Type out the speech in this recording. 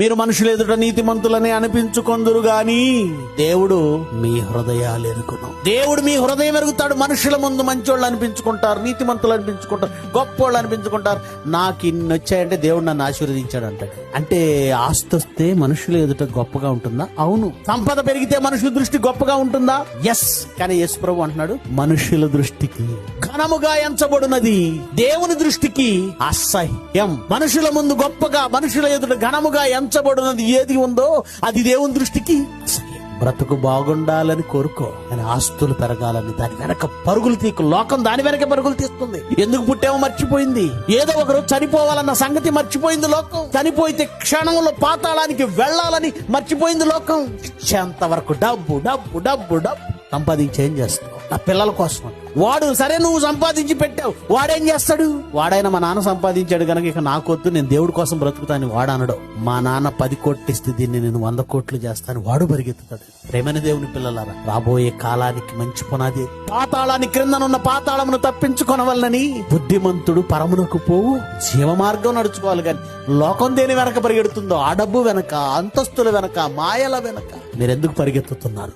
మీరు మనుషుల ఎదుట నీతిమంతులని అనిపించుకొందురు గాని దేవుడు మీ హృదయాలు ఎరుగును. దేవుడు మీ హృదయం ఎరుగుతాడు. మనుషుల ముందు మంచోళ్ళు అనిపించుకుంటారు, నీతిమంతులు అనిపించుకుంటారు, గొప్పోళ్ళు అనిపించుకుంటారు. నాకు ఇన్ని వచ్చాయంటే దేవుడు నన్ను ఆశీర్వదించాడు అంటాడు. అంటే ఆస్తి వస్తే మనుషుల ఎదుట గొప్పగా ఉంటుందా? అవును. సంపద పెరిగితే మనుషుల దృష్టి గొప్పగా ఉంటుందా? ఎస్. కానీ యేసు ప్రభు అంటున్నాడు, మనుషుల దృష్టికి ఘనముగా ఎంచబడినది దేవుని దృష్టికి అసహ్యం. మనుషుల ముందు గొప్పగా, మనుషుల ఎదుట ఘనముగా ఎంచబడినది ఏది ఉందో అది దేవుని దృష్టికి అసహ్యం. బ్రతుకు బాగుండాలని కోరుకో, కానీ ఆస్తులు పెరగాలని దాని వెనక పరుగులు తీకు. లోకం దాని వెనక పరుగులు తీస్తుంది. ఎందుకు పుట్టామో మర్చిపోయింది. ఏదో ఒకరోజు చనిపోవాలన్న సంగతి మర్చిపోయింది లోకం. చనిపోయితే క్షణంలో పాతాళానికి వెళ్లాలని మర్చిపోయింది లోకం. ఇచ్చేంత వరకు డబ్బు డబ్బు డబ్బు డబ్బు సంపాదించి ఏం చేస్తావు? నా పిల్లల కోసం. వాడు సరే నువ్వు సంపాదించి పెట్టావు, వాడేం చేస్తాడు? వాడైనా మా నాన్న సంపాదించాడు కనుక ఇక నాకొద్దు, నేను దేవుడి కోసం బ్రతుకుతాను వాడు అనడు. మా నాన్న 10 కోట్లు ఇస్తే దీన్ని నేను 100 కోట్లు చేస్తాను వాడు పరిగెత్తుతాడు. ప్రేమైన దేవుని పిల్లలారా, రాబోయే కాలానికి మంచి పునాది. పాతాళాన్ని క్రిందనున్న పాతాళమును తప్పించుకొనవలనని బుద్ధిమంతుడు పరమునకు పోవు జీవ మార్గం నడుచుకోవాలి. కానీ లోకం దేని వెనక పరిగెడుతుందో, ఆ డబ్బు వెనక, అంతస్తుల వెనక, మాయల వెనక మీరెందుకు పరిగెత్తుతున్నారు?